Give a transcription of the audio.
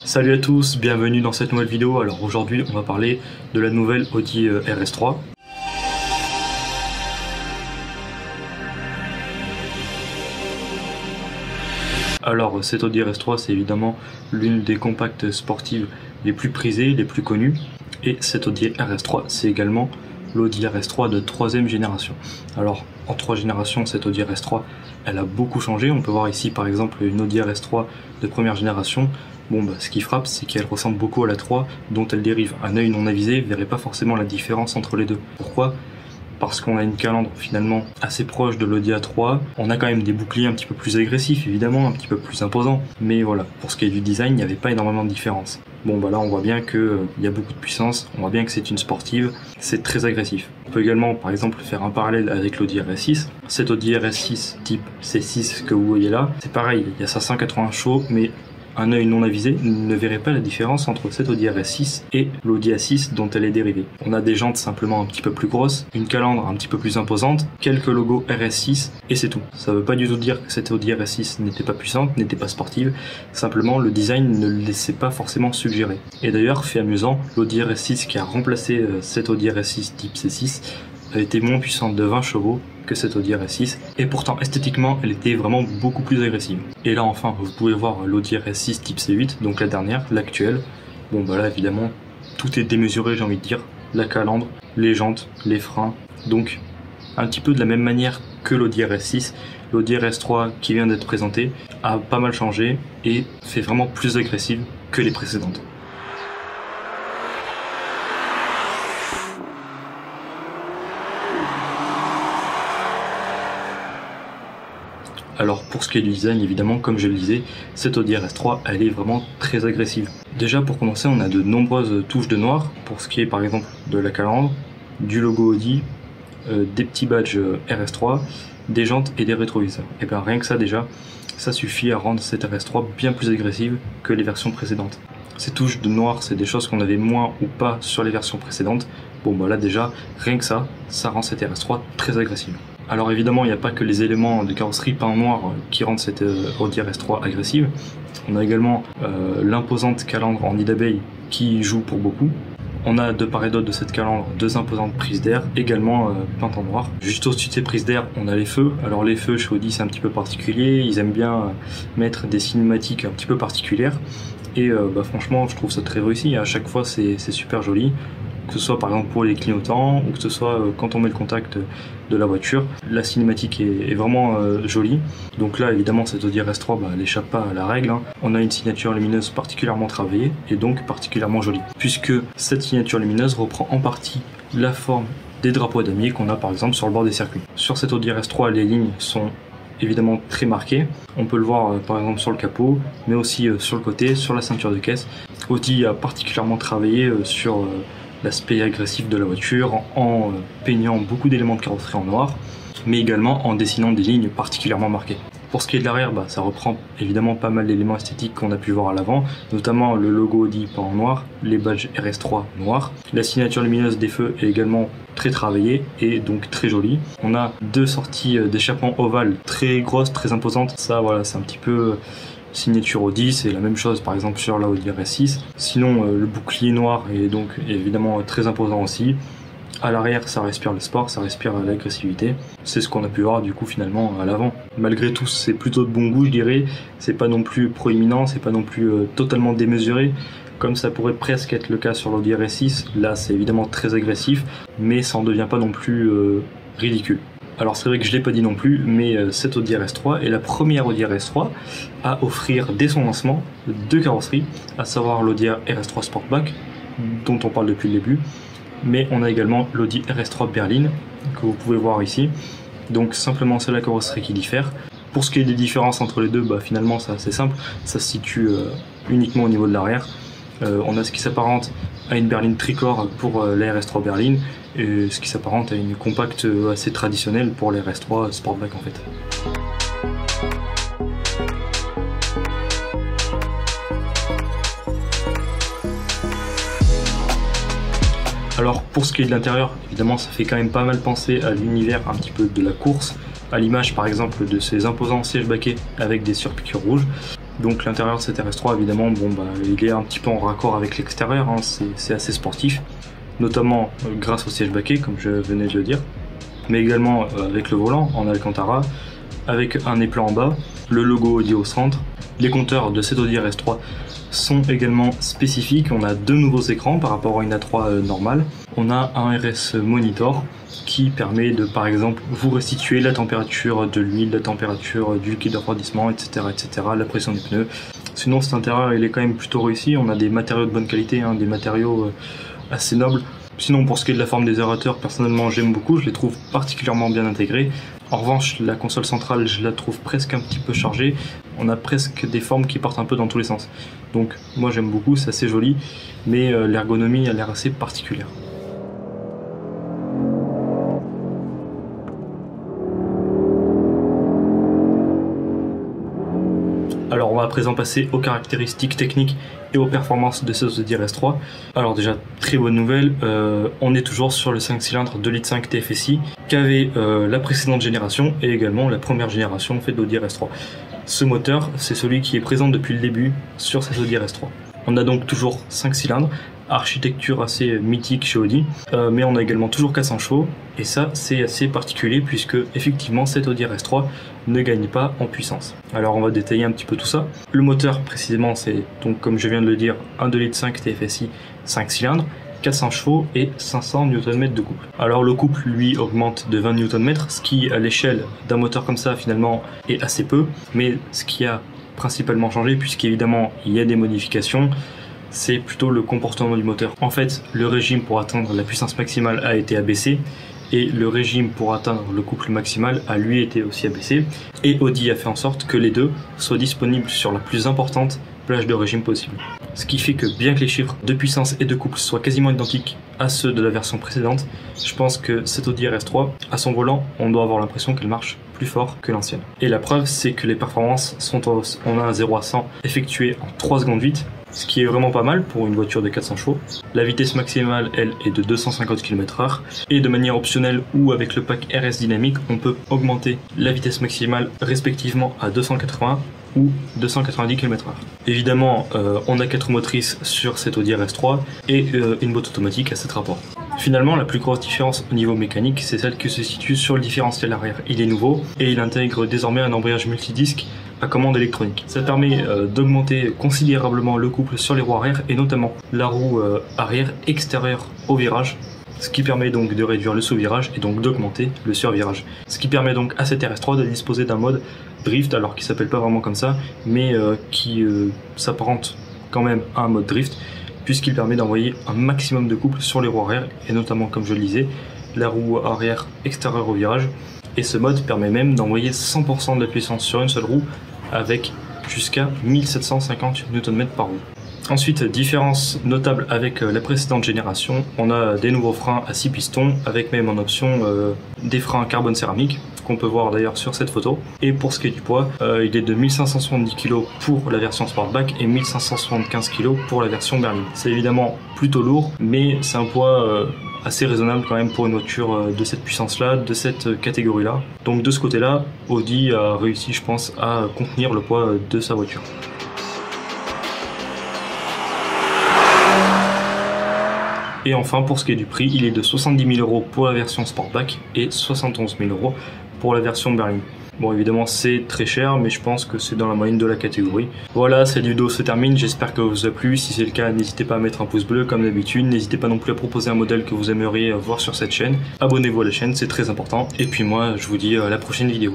Salut à tous, bienvenue dans cette nouvelle vidéo. Alors aujourd'hui on va parler de la nouvelle Audi RS3. Alors cette Audi RS3 c'est évidemment l'une des compacts sportives les plus prisées, les plus connues. Et cette Audi RS3 c'est également l'Audi RS3 de 3ème génération. Alors en 3 générations cette Audi RS3 elle a beaucoup changé. On peut voir ici par exemple une Audi RS3 de 1ère génération. Bon ce qui frappe c'est qu'elle ressemble beaucoup à la 3 dont elle dérive. Un œil non avisé ne verrait pas forcément la différence entre les deux. Pourquoi ? Parce qu'on a une calandre finalement assez proche de l'Audi A3. On a quand même des boucliers un petit peu plus agressifs évidemment, un petit peu plus imposants. Mais voilà, pour ce qui est du design, il n'y avait pas énormément de différence. Bon là on voit bien qu'il y a beaucoup de puissance, on voit bien que c'est une sportive, c'est très agressif. On peut également par exemple faire un parallèle avec l'Audi RS6. Cette Audi RS6 type C6 que vous voyez là, c'est pareil, il y a 580 chevaux, mais un œil non avisé ne verrait pas la différence entre cette Audi RS6 et l'Audi A6 dont elle est dérivée. On a des jantes simplement un petit peu plus grosses, une calandre un petit peu plus imposante, quelques logos RS6 et c'est tout. Ça veut pas du tout dire que cette Audi RS6 n'était pas puissante, n'était pas sportive, simplement le design ne le laissait pas forcément suggérer. Et d'ailleurs, fait amusant, l'Audi RS6 qui a remplacé cette Audi RS6 type C6 a été moins puissante de 20 chevaux que cette Audi RS6 et pourtant esthétiquement elle était vraiment beaucoup plus agressive. Et là enfin vous pouvez voir l'Audi RS6 type C8, donc la dernière, l'actuelle. Bon là évidemment tout est démesuré, j'ai envie de dire, la calandre, les jantes, les freins, donc un petit peu de la même manière que l'Audi RS6. L'Audi RS3 qui vient d'être présenté a pas mal changé et fait vraiment plus agressive que les précédentes. Alors pour ce qui est du design, évidemment, comme je le disais, cette Audi RS3, elle est vraiment très agressive. Déjà pour commencer, on a de nombreuses touches de noir, pour ce qui est par exemple de la calandre, du logo Audi, des petits badges RS3, des jantes et des rétroviseurs. Et bien rien que ça déjà, ça suffit à rendre cette RS3 bien plus agressive que les versions précédentes. Ces touches de noir, c'est des choses qu'on avait moins ou pas sur les versions précédentes. Bon là déjà, rien que ça rend cette RS3 très agressive. Alors évidemment, il n'y a pas que les éléments de carrosserie peints en noir qui rendent cette Audi RS3 agressive. On a également l'imposante calandre en nid d'abeille qui joue pour beaucoup. On a de part et d'autre de cette calandre 2 imposantes prises d'air, également peintes en noir. Juste au-dessus de ces prises d'air, on a les feux. Alors les feux chez Audi c'est un petit peu particulier, ils aiment bien mettre des cinématiques un petit peu particulières. Et franchement je trouve ça très réussi, à chaque fois c'est super joli. Que ce soit par exemple pour les clignotants ou que ce soit quand on met le contact de la voiture, la cinématique est vraiment jolie. Donc là évidemment cette Audi RS3 elle n'échappe pas à la règle, hein. On a une signature lumineuse particulièrement travaillée et donc particulièrement jolie, puisque cette signature lumineuse reprend en partie la forme des drapeaux damiers qu'on a par exemple sur le bord des circuits. Sur cette Audi RS3 les lignes sont évidemment très marquées, on peut le voir par exemple sur le capot, mais aussi sur le côté, sur la ceinture de caisse. Audi a particulièrement travaillé sur l'aspect agressif de la voiture en peignant beaucoup d'éléments de carrosserie en noir, mais également en dessinant des lignes particulièrement marquées. Pour ce qui est de l'arrière, ça reprend évidemment pas mal d'éléments esthétiques qu'on a pu voir à l'avant, notamment le logo Audi peint en noir, les badges RS3 noirs. La signature lumineuse des feux est également très travaillée et donc très jolie. On a 2 sorties d'échappement ovales très grosses, très imposantes. Ça voilà, c'est un petit peu signature Audi, c'est la même chose par exemple sur la Audi RS6. Sinon le bouclier noir est donc évidemment très imposant aussi. À l'arrière ça respire le sport, ça respire l'agressivité. C'est ce qu'on a pu voir du coup finalement à l'avant. Malgré tout c'est plutôt de bon goût je dirais, c'est pas non plus proéminent, c'est pas non plus totalement démesuré comme ça pourrait presque être le cas sur l'Audi RS6. Là c'est évidemment très agressif mais ça en devient pas non plus ridicule. Alors c'est vrai que je ne l'ai pas dit non plus, mais cette Audi RS3 est la première Audi RS3 à offrir dès son lancement 2 carrosseries, à savoir l'Audi RS3 Sportback, dont on parle depuis le début, mais on a également l'Audi RS3 Berline, que vous pouvez voir ici. Donc simplement c'est la carrosserie qui diffère. Pour ce qui est des différences entre les deux, finalement c'est assez simple, ça se situe uniquement au niveau de l'arrière. On a ce qui s'apparente à une berline tricorps pour la RS3 Berline et ce qui s'apparente à une compacte assez traditionnelle pour les RS3 Sportback en fait. Alors pour ce qui est de l'intérieur, évidemment ça fait quand même pas mal penser à l'univers un petit peu de la course, à l'image par exemple de ces imposants sièges baquets avec des surpiqûres rouges. Donc l'intérieur de cette RS3 évidemment, bon, bah, il est un petit peu en raccord avec l'extérieur, hein, c'est assez sportif, notamment grâce au siège baquet comme je venais de le dire, mais également avec le volant en Alcantara, avec un épelant en bas, le logo Audi au centre. Les compteurs de cette Audi RS3 sont également spécifiques, on a deux nouveaux écrans par rapport à une A3 normale. On a un RS Monitor qui permet de, par exemple, vous restituer la température de l'huile, la température du liquide de refroidissement, etc., la pression des pneus. Sinon cet intérieur il est quand même plutôt réussi, on a des matériaux de bonne qualité, hein, des matériaux assez nobles. Sinon pour ce qui est de la forme des aérateurs, personnellement j'aime beaucoup, je les trouve particulièrement bien intégrés. En revanche la console centrale je la trouve presque un petit peu chargée, on a presque des formes qui partent un peu dans tous les sens. Donc moi j'aime beaucoup, c'est assez joli, mais l'ergonomie a l'air assez particulière. Alors on va à présent passer aux caractéristiques techniques et aux performances de cette Audi RS3. Alors déjà, très bonne nouvelle, on est toujours sur le 5 cylindres 2,5 litres TFSI qu'avait la précédente génération et également la première génération faite d'Audi RS3. Ce moteur, c'est celui qui est présent depuis le début sur cette Audi RS3. On a donc toujours 5 cylindres, architecture assez mythique chez Audi, mais on a également toujours 400 chevaux, et ça c'est assez particulier puisque effectivement cette Audi RS3 ne gagne pas en puissance. Alors on va détailler un petit peu tout ça. Le moteur précisément c'est donc comme je viens de le dire un 2,5 litres TFSI 5 cylindres, 400 chevaux et 500 Nm de couple. Alors le couple lui augmente de 20 Nm, ce qui à l'échelle d'un moteur comme ça finalement est assez peu, mais ce qui a principalement changé puisqu'évidemment il y a des modifications, c'est plutôt le comportement du moteur. En fait, le régime pour atteindre la puissance maximale a été abaissé et le régime pour atteindre le couple maximal a lui été aussi abaissé, et Audi a fait en sorte que les deux soient disponibles sur la plus importante plage de régime possible. Ce qui fait que bien que les chiffres de puissance et de couple soient quasiment identiques à ceux de la version précédente, je pense que cette Audi RS3, à son volant, on doit avoir l'impression qu'elle marche plus fort que l'ancienne. Et la preuve, c'est que les performances sont en hausse. On a un 0 à 100 effectué en 3 secondes 8, ce qui est vraiment pas mal pour une voiture de 400 chevaux. La vitesse maximale, elle, est de 250 km/h, et de manière optionnelle ou avec le pack RS Dynamique, on peut augmenter la vitesse maximale respectivement à 280 ou 290 km/h. Évidemment, on a 4 motrices sur cette Audi RS3 et une boîte automatique à 7 rapports. Finalement, la plus grosse différence au niveau mécanique, c'est celle qui se situe sur le différentiel arrière. Il est nouveau et il intègre désormais un embrayage multidisque à commande électronique. Ça permet d'augmenter considérablement le couple sur les roues arrière et notamment la roue arrière extérieure au virage, ce qui permet donc de réduire le sous-virage et donc d'augmenter le sur-virage. Ce qui permet donc à cette RS3 de disposer d'un mode drift, alors qui s'appelle pas vraiment comme ça, mais qui s'apparente quand même à un mode drift, puisqu'il permet d'envoyer un maximum de couple sur les roues arrière, et notamment, comme je le disais, la roue arrière extérieure au virage. Et ce mode permet même d'envoyer 100% de la puissance sur une seule roue, avec jusqu'à 1750 Nm par roue. Ensuite, différence notable avec la précédente génération, on a des nouveaux freins à 6 pistons, avec même en option des freins carbone céramique, qu'on peut voir d'ailleurs sur cette photo. Et pour ce qui est du poids, il est de 1570 kg pour la version Sportback et 1575 kg pour la version berline. C'est évidemment plutôt lourd, mais c'est un poids assez raisonnable quand même pour une voiture de cette puissance-là, de cette catégorie-là. Donc de ce côté-là, Audi a réussi, je pense, à contenir le poids de sa voiture. Et enfin, pour ce qui est du prix, il est de 70 000 € pour la version Sportback et 71 000 € pour la version berline. Bon, évidemment, c'est très cher, mais je pense que c'est dans la moyenne de la catégorie. Voilà, cette vidéo se termine. J'espère que vous a plu. Si c'est le cas, n'hésitez pas à mettre un pouce bleu comme d'habitude. N'hésitez pas non plus à proposer un modèle que vous aimeriez voir sur cette chaîne. Abonnez-vous à la chaîne, c'est très important. Et puis moi, je vous dis à la prochaine vidéo.